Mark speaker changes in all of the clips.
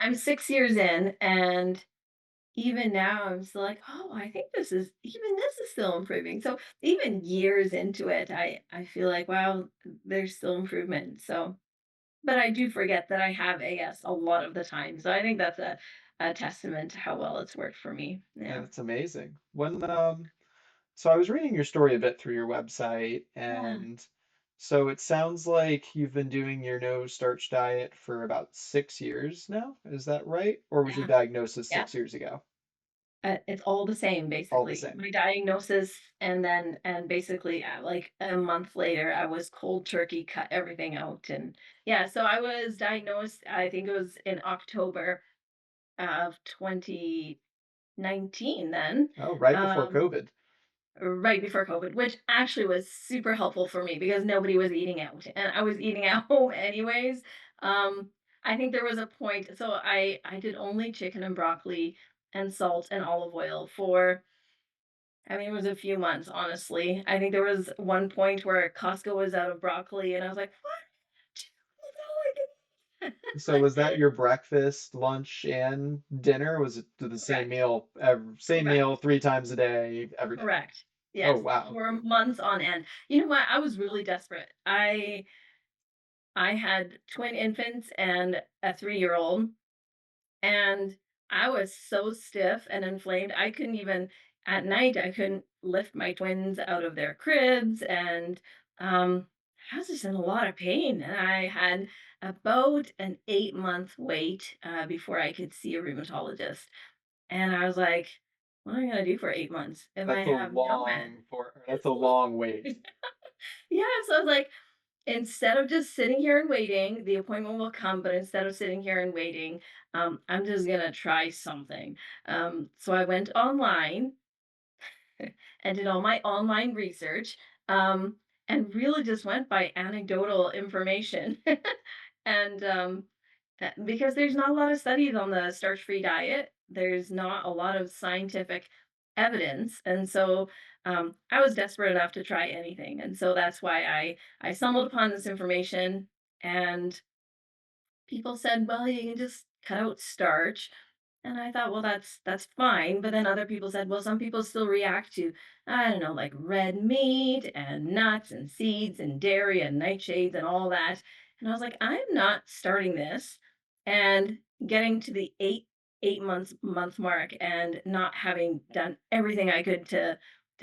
Speaker 1: I'm 6 years in, and even now, I'm still like, "Oh, I think this is still improving." So, even years into it, I feel like, wow, there's still improvement. So, but I do forget that I have AS a lot of the time. So, I think that's a testament to how well it's worked for me.
Speaker 2: Yeah,
Speaker 1: Yeah.
Speaker 2: that's amazing. So I was reading your story a bit through your website,
Speaker 1: Yeah.
Speaker 2: and so it sounds like you've been doing your no starch diet for about 6 years now. Is that right? Or was your
Speaker 1: Yeah.
Speaker 2: diagnosis
Speaker 1: Yeah.
Speaker 2: 6 years ago?
Speaker 1: It's all the same,
Speaker 2: All the
Speaker 1: basically.
Speaker 2: same.
Speaker 1: My diagnosis, and basically, like a month later, I was cold turkey cut everything out, and yeah. So I was diagnosed. I think it was in October of 2019. Then,
Speaker 2: Oh, right before
Speaker 1: um,
Speaker 2: COVID.
Speaker 1: right before COVID, which actually was super helpful for me because nobody was eating out, and I was eating out anyways. Um, I think there was a point. So I did only chicken and broccoli and salt and olive oil for, I mean, it was a few months, honestly. I think there was one point where Costco was out of broccoli, and I was like, "What? That's all I can eat."
Speaker 2: So was that your breakfast, lunch, and dinner? Was it the same
Speaker 1: Correct.
Speaker 2: meal, same
Speaker 1: Correct.
Speaker 2: meal 3 times a day, every day?
Speaker 1: Correct.
Speaker 2: Oh,
Speaker 1: Yes,
Speaker 2: wow.
Speaker 1: for months on end. You know what? I was really desperate. I had twin infants and a 3-year-old, and I was so stiff and inflamed, I couldn't even at night, I couldn't lift my twins out of their cribs, and, I was just in a lot of pain, and I had about an 8-month wait, before I could see a rheumatologist, and I was like, "What am I gonna do for 8 months if I have no end?"
Speaker 2: That's a
Speaker 1: It's long.
Speaker 2: long wait.
Speaker 1: Yeah, so I was like, instead of just sitting here and waiting, the appointment will come, but instead of sitting here and waiting, I'm just gonna try something. So I went online and did all my online research, um, and really just went by anecdotal information. And because there's not a lot of studies on the starch-free diet, there's not a lot of scientific evidence, and so I was desperate enough to try anything, and so that's why I stumbled upon this information, and people said, "Well, you can just cut out starch." And I thought, well, that's fine. But then other people said, well, some people still react to, I don't know, like red meat and nuts and seeds and dairy and nightshades and all that. And I was like, I'm not starting this and getting to the eight month mark and not having done everything I could to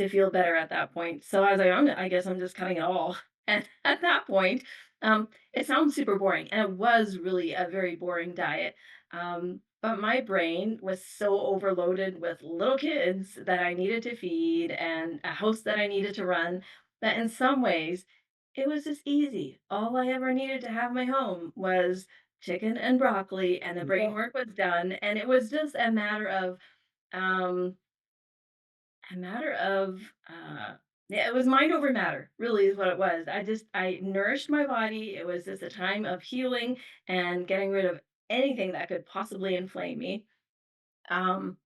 Speaker 1: feel better at that point. So I was like, I guess I'm just cutting it all. And at that point, it sounds super boring, and it was really a very boring diet. But my brain was so overloaded with little kids that I needed to feed and a house that I needed to run that in some ways it was just easy. All I ever needed to have in my home was chicken and broccoli, and the brain
Speaker 2: Yeah.
Speaker 1: work was done. And it was just um, a matter of, yeah, it was mind over matter, really is what it was. I nourished my body. It was just a time of healing and getting rid of anything that could possibly inflame me. Um,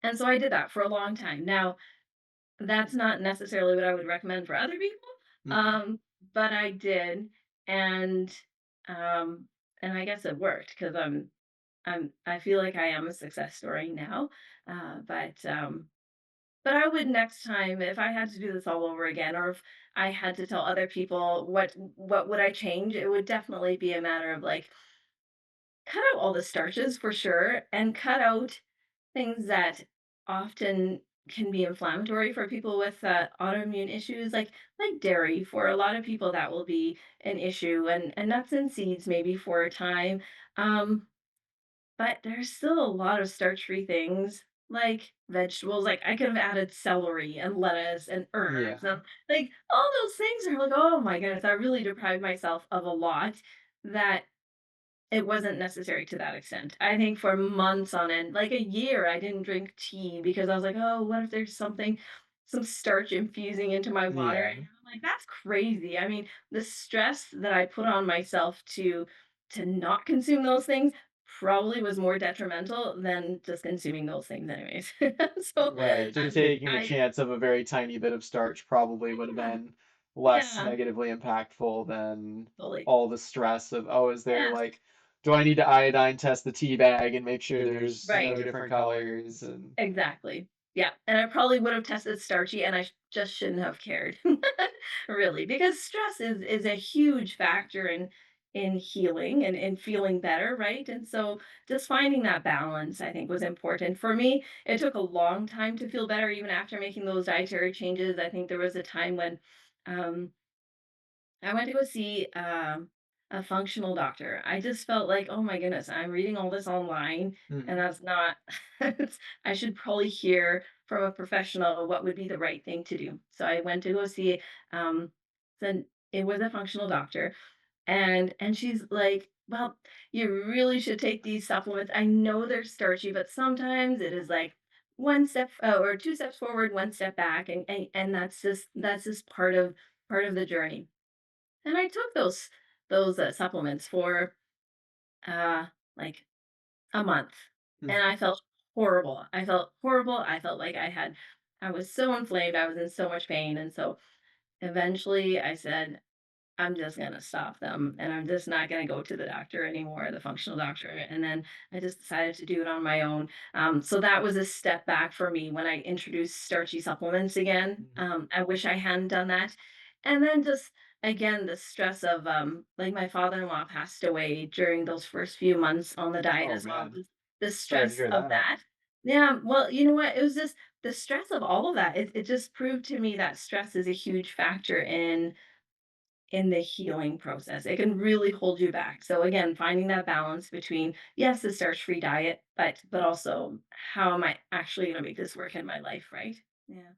Speaker 1: and so I did that for a long time. Now, that's not necessarily what I would recommend for other people,
Speaker 2: Hmm.
Speaker 1: um, but I did, and um, and I guess it worked because I feel like I am a success story now. But I would next time, if I had to do this all over again, or if I had to tell other people what would I change, it would definitely be a matter of like cut out all the starches for sure, and cut out things that often can be inflammatory for people with autoimmune issues, like dairy. For a lot of people, that will be an issue, and nuts and seeds maybe for a time. Um, but there's still a lot of starch-free things, like vegetables, like, I could have added celery and lettuce and herbs,
Speaker 2: Yeah.
Speaker 1: and, like, all those things are like, "Oh my goodness," I really deprived myself of a lot that it wasn't necessary to that extent. I think for months on end, like a year, I didn't drink tea because I was like, "Oh, what if there's some starch infusing into my water?"
Speaker 2: Yeah.
Speaker 1: And I'm like, "That's crazy." I mean, the stress that I put on myself to not consume those things probably was more detrimental than just consuming those things anyways. So,
Speaker 2: Right. Just
Speaker 1: um,
Speaker 2: taking the
Speaker 1: I
Speaker 2: chance of a very tiny bit of starch probably would have
Speaker 1: yeah,
Speaker 2: been less
Speaker 1: yeah,
Speaker 2: negatively impactful than
Speaker 1: fully.
Speaker 2: all the stress of, oh, is there
Speaker 1: Yes.
Speaker 2: like do I need to iodine test the tea bag and make sure there's
Speaker 1: Right.
Speaker 2: no different colors and
Speaker 1: Exactly. Yeah, and I probably would have tested starchy, and just shouldn't have cared, really, because stress is a huge factor in healing and in feeling better, right? And so just finding that balance, I think, was important for me. It took a long time to feel better, even after making those dietary changes. I think there was a time when um, I went to go see, a functional doctor. I just felt like, "Oh my goodness, I'm reading all this online, and
Speaker 2: mm,
Speaker 1: that's not I should probably hear from a professional what would be the right thing to do." So I went to go see, then it was a functional doctor, and she's like, "Well, you really should take these supplements. I know they're starchy, but sometimes it is like one step or two steps forward, one step back, and that's just part of the journey." And I took those supplements for, uh, like, a month, and
Speaker 2: mhm.
Speaker 1: I felt horrible. I felt horrible. I felt like I was so inflamed, I was in so much pain, and so eventually I said, I'm just gonna stop them, and I'm just not gonna go to the doctor anymore, the functional doctor. And then I just decided to do it on my own. So that was a step back for me when I introduced starchy supplements again.
Speaker 2: Mhm.
Speaker 1: I wish I hadn't done that. And then just again, the stress of like my father-in-law passed away during those first few months on the diet
Speaker 2: Oh
Speaker 1: as well.
Speaker 2: man,
Speaker 1: The
Speaker 2: sorry to
Speaker 1: stress
Speaker 2: hear
Speaker 1: of
Speaker 2: that.
Speaker 1: that. Yeah, well, you know what? It was just the stress of all of that. It just proved to me that stress is a huge factor in the healing process. It can really hold you back. So again, finding that balance between yes, the starch-free diet, but also how am I actually going to make this work in my life, right? Yeah.